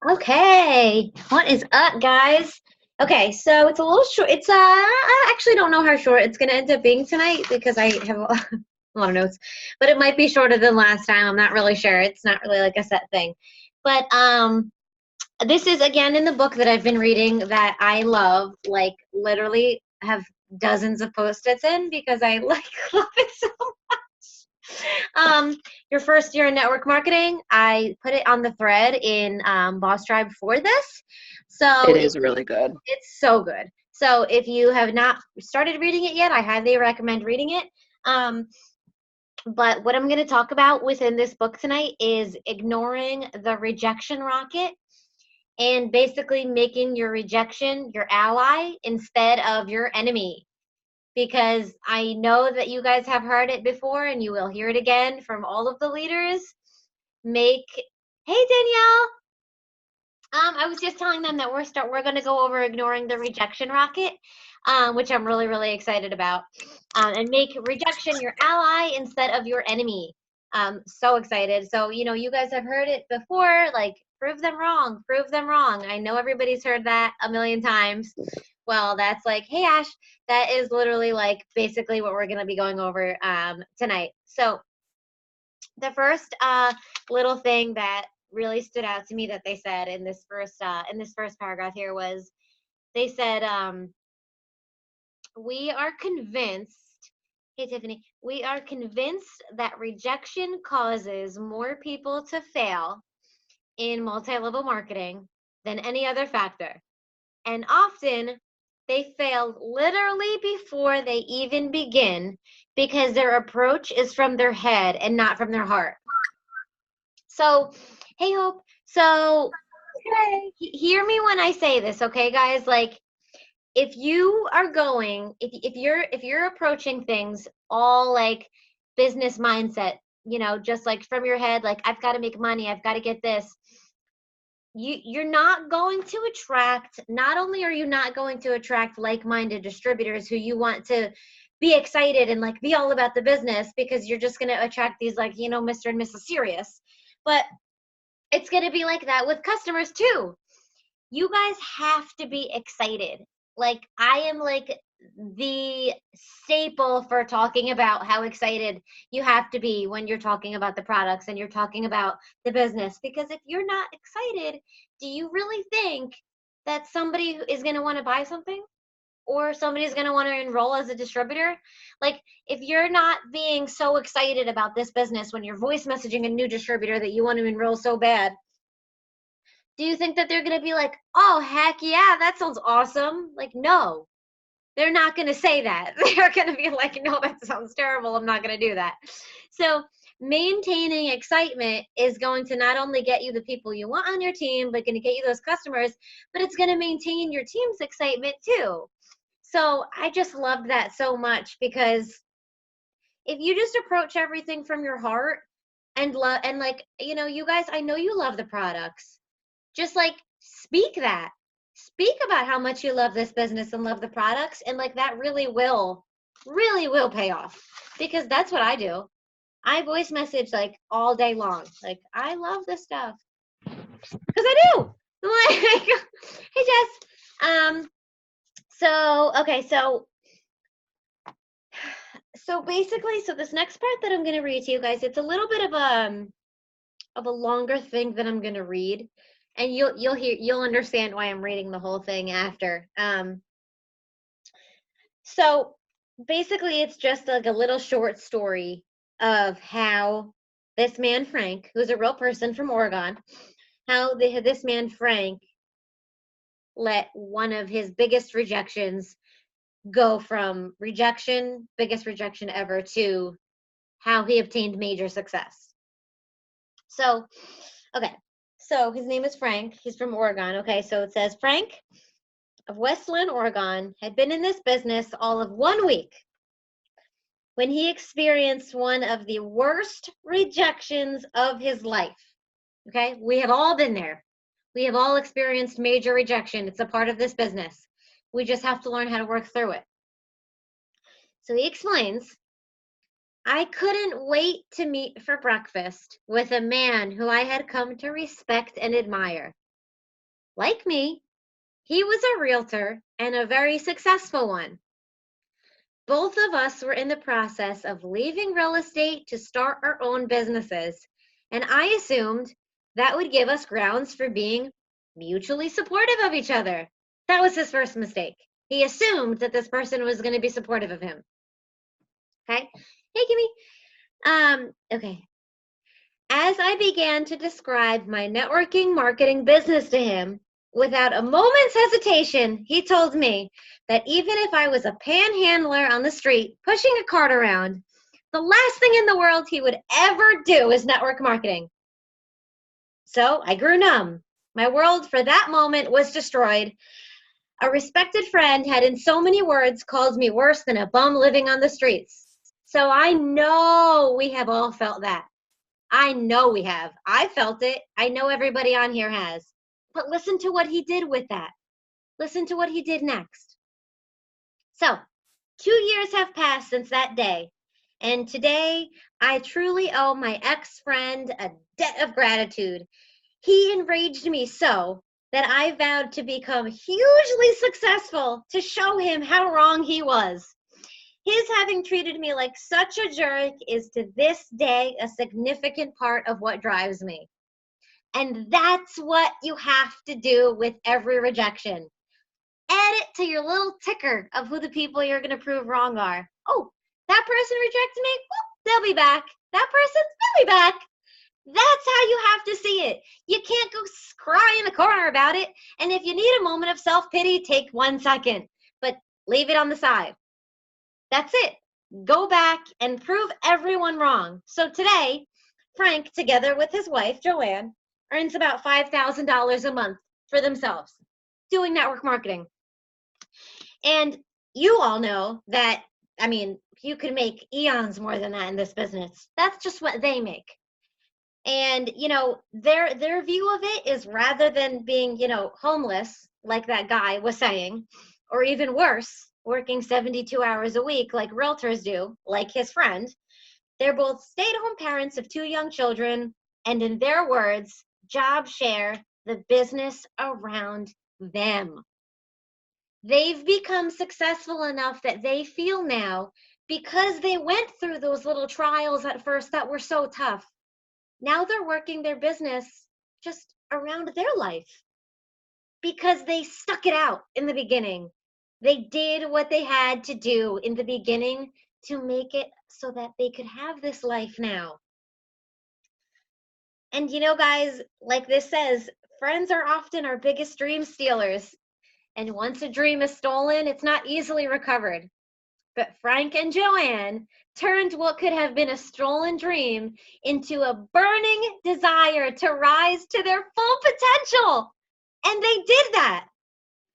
Okay, what is up, guys? Okay, so it's a little short. I actually don't know how short it's gonna end up being tonight because I have a lot of notes, but it might be shorter than last time. I'm not really sure. It's not really like a set thing. But this is again in the book that I've been reading that I love, like literally have dozens of post-its in because I like love it so um, your first year in network marketing, I put it on the thread in Boss Tribe for this. So It is really good. it's so good. So if you have not started reading it yet, I highly recommend reading it. Um, but what I'm going to talk about within this book tonight is ignoring the rejection rocket and basically making your rejection your ally instead of your enemy, because I know that you guys have heard it before and you will hear it again from all of the leaders. Make Hey Danielle. I was just telling them that we're going to go over ignoring the rejection rocket, which I'm really really excited about, and make rejection your ally instead of your enemy. So excited. So you guys have heard it before, like prove them wrong, prove them wrong. I know everybody's heard that a million times. Well, that's like, hey Ash, that is literally like basically what we're going to be going over tonight. So the first little thing that really stood out to me that they said in this first paragraph here was they said, we are convinced, hey Tiffany, we are convinced that rejection causes more people to fail in multi-level marketing than any other factor, and often they fail literally before they even begin because their approach is from their head and not from their heart. So, hey Hope. So, hear me when I say this, okay, guys? Like, if you are going, if you're approaching things all like business mindset, just like from your head, like I've got to make money, I've got to get this. You're not going to attract. Not only are you not going to attract like-minded distributors who you want to be excited and like be all about the business, because you're just going to attract these like Mr. and Mrs. Serious, but it's going to be like that with customers too. You guys have to be excited. Like I am like the staple for talking about how excited you have to be when you're talking about the products and you're talking about the business, because if you're not excited, do you really think that somebody is going to want to buy something, or somebody's going to want to enroll as a distributor? Like, if you're not being so excited about this business when you're voice messaging a new distributor that you want to enroll so bad, do you think that they're going to be like, oh, heck yeah, that sounds awesome? Like, no, they're not going to say that. They're going to be like, no, that sounds terrible. I'm not going to do that. So, maintaining excitement is going to not only get you the people you want on your team, but going to get you those customers, but it's going to maintain your team's excitement too. So, I just loved that so much, because if you just approach everything from your heart and love, and like, you guys, I know you love the products, just like speak about how much you love this business and love the products, and like that really will pay off, because that's what I do. I voice message like all day long, like I love this stuff because I do. Like, hey Jess. So okay, so basically, so this next part that I'm going to read to you guys, it's a little bit of a longer thing that I'm going to read, and you'll understand why I'm reading the whole thing after. So basically, it's just like a little short story of how this man Frank, who's a real person from Oregon, how this man Frank let one of his biggest rejections go from rejection, biggest rejection ever, to how he obtained major success. So, okay. So his name is Frank. He's from Oregon. Okay, so it says Frank of Westland, Oregon, had been in this business all of 1 week when he experienced one of the worst rejections of his life. Okay, we have all been there. We have all experienced major rejection. It's a part of this business. We just have to learn how to work through it. So he explains, I couldn't wait to meet for breakfast with a man who I had come to respect and admire. Like me, he was a realtor and a very successful one. Both of us were in the process of leaving real estate to start our own businesses, and I assumed that would give us grounds for being mutually supportive of each other. That was his first mistake. He assumed that this person was going to be supportive of him. Okay? Hey, Kimmy. Okay. As I began to describe my networking marketing business to him, without a moment's hesitation, he told me that even if I was a panhandler on the street pushing a cart around, the last thing in the world he would ever do is network marketing. So I grew numb. My world for that moment was destroyed. A respected friend had in so many words called me worse than a bum living on the streets. So I know we have all felt that. I know we have. I felt it. I know everybody on here has. But listen to what he did with that. Listen to what he did next. So, 2 years have passed since that day. And today, I truly owe my ex-friend a debt of gratitude. He enraged me so that I vowed to become hugely successful to show him how wrong he was. His having treated me like such a jerk is to this day a significant part of what drives me. And that's what you have to do with every rejection. Add it to your little ticker of who the people you're going to prove wrong are. Oh, that person rejected me? Well, they'll be back. That person, they'll be back. That's how you have to see it. You can't go cry in the corner about it. And if you need a moment of self-pity, take 1 second, but leave it on the side. That's it. Go back and prove everyone wrong. So today, Frank, together with his wife, Joanne, earns about $5,000 a month for themselves doing network marketing. And you all know that, I mean, you could make eons more than that in this business. That's just what they make. And, you know, their view of it is rather than being, you know, homeless, like that guy was saying, or even worse, working 72 hours a week like realtors do, like his friend, they're both stay-at-home parents of 2 young children, and in their words, job share the business around them. They've become successful enough that they feel now, because they went through those little trials at first that were so tough, now they're working their business just around their life because they stuck it out in the beginning. They did what they had to do in the beginning to make it so that they could have this life now. And you know, guys, like this says, friends are often our biggest dream stealers. And once a dream is stolen, it's not easily recovered. But Frank and Joanne turned what could have been a stolen dream into a burning desire to rise to their full potential. And they did that.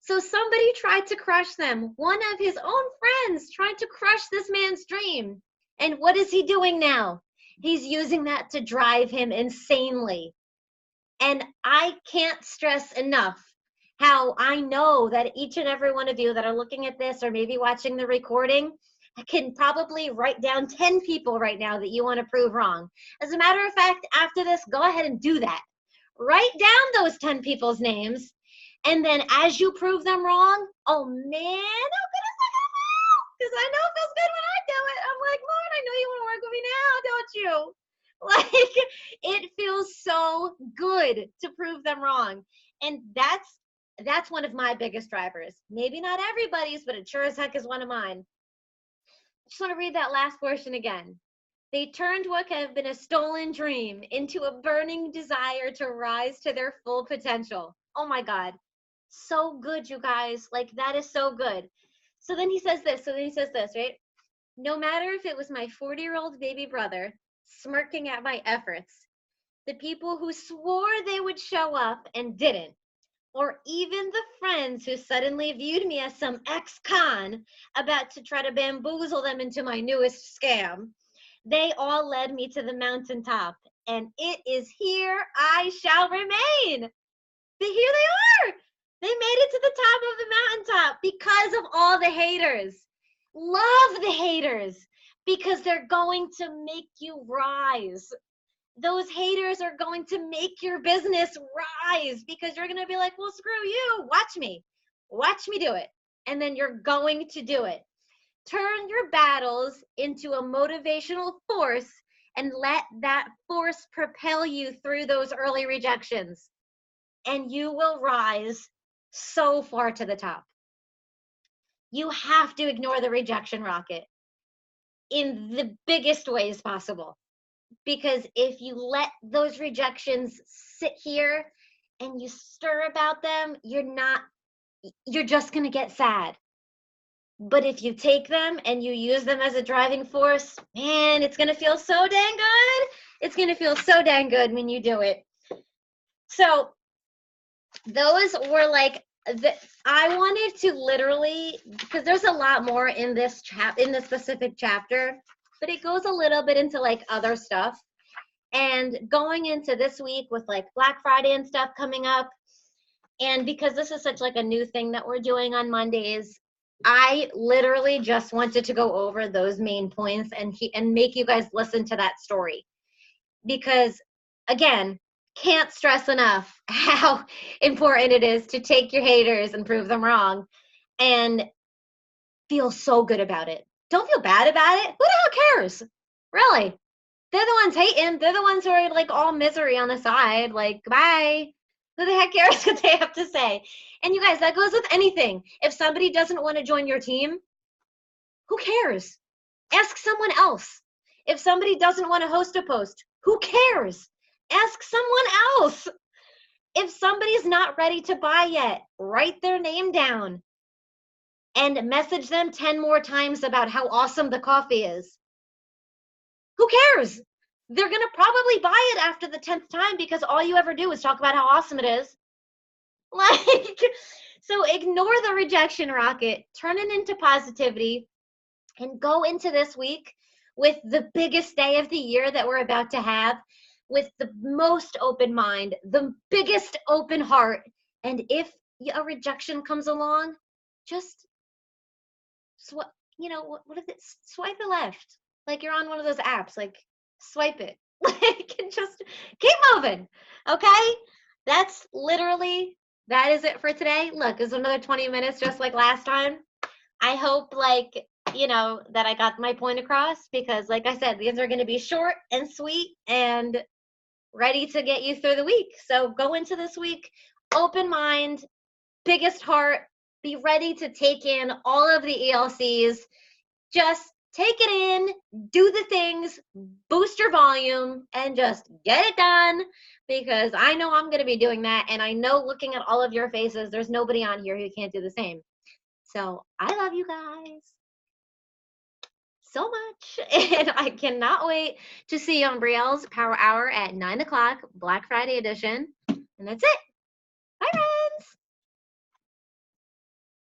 So somebody tried to crush them. One of his own friends tried to crush this man's dream. And what is he doing now? He's using that to drive him insanely. And I can't stress enough how I know that each and every one of you that are looking at this or maybe watching the recording, I can probably write down 10 people right now that you want to prove wrong. As a matter of fact, after this, go ahead and do that. Write down those 10 people's names. And then as you prove them wrong, oh man, how good is that gonna feel? Because I know it feels good when I do it. I'm like, Lord, I know you want to work with me now, don't you? Like, it feels so good to prove them wrong. And that's one of my biggest drivers. Maybe not everybody's, but it sure as heck is one of mine. I just want to read that last portion again. They turned what could have been a stolen dream into a burning desire to rise to their full potential. Oh my God. So good, you guys. Like, that is so good. So then he says this, right? No matter if it was my 40-year-old baby brother smirking at my efforts, the people who swore they would show up and didn't, or even the friends who suddenly viewed me as some ex-con about to try to bamboozle them into my newest scam, they all led me to the mountaintop, and it is here I shall remain. Here they are. They made it to the top of the mountaintop because of all the haters. Love the haters because they're going to make you rise. those haters are going to make your business rise because you're going to be like, well, screw you. Watch me do it. And then you're going to do it. Turn your battles into a motivational force and let that force propel you through those early rejections. And you will rise so far to the top. You have to ignore the rejection rocket in the biggest ways possible. Because if you let those rejections sit here and you stir about them, you're just going to get sad. But if you take them and you use them as a driving force, man, it's going to feel so dang good. It's going to feel so dang good when you do it. So those were like, I wanted to literally, because there's a lot more in this specific chapter, but it goes a little bit into like other stuff. And going into this week with like Black Friday and stuff coming up, and because this is such like a new thing that we're doing on Mondays, I literally just wanted to go over those main points and make you guys listen to that story. Because again, can't stress enough how important it is to take your haters and prove them wrong and feel so good about it. Don't feel bad about it. Who the hell cares? Really? They're the ones hating. They're the ones who are like all misery on the side. Like, bye. Who the heck cares what they have to say? And you guys, that goes with anything. If somebody doesn't want to join your team, who cares? Ask someone else. If somebody doesn't want to host a post, who cares? Ask someone else. If somebody's not ready to buy yet, write their name down and message them 10 more times about how awesome the coffee is. Who cares? They're going to probably buy it after the 10th time because all you ever do is talk about how awesome it is. Like, so ignore the rejection rocket, turn it into positivity, and go into this week with the biggest day of the year that we're about to have, with the most open mind, the biggest open heart. And if a rejection comes along, just what is it? Swipe it left. Like you're on one of those apps, like swipe it. Like, and just keep moving. Okay? That is it for today. Look, it's another 20 minutes just like last time. I hope that I got my point across, because like I said, these are going to be short and sweet and ready to get you through the week. So go into this week, open mind, biggest heart, be ready to take in all of the ELCs. Just take it in, do the things, boost your volume, and just get it done, because I know I'm going to be doing that. And I know, looking at all of your faces, there's nobody on here who can't do the same. So I love you guys so much. And I cannot wait to see you on Brielle's Power Hour at 9 o'clock, Black Friday edition. And that's it.